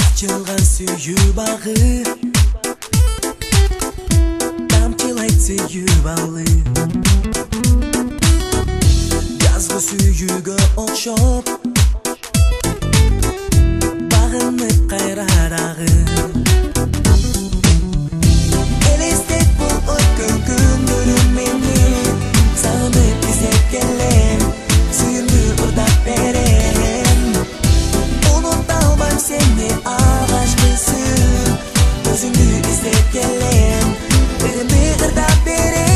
Açılgan sүйүү bagы, тамчылайт сүйүү балы. Жазгы сүйүүгө окшоп, багынып кайра дагы. Элестет бул өткөн күндөрүм мени, сагынып издеп келем, сүйүүмдү ырдап берем. Уnuta almam seni algaçkısın, özümü izdep gelem, ırımı ırdap berem.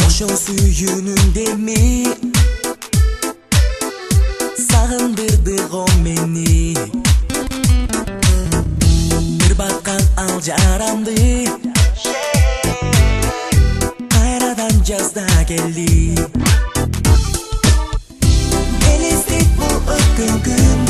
Oşo sүйүүнүн деми сагындырды го мени. Бир баткан ал жаранды кайрадан жазда келди. Элестет бул өткөн күн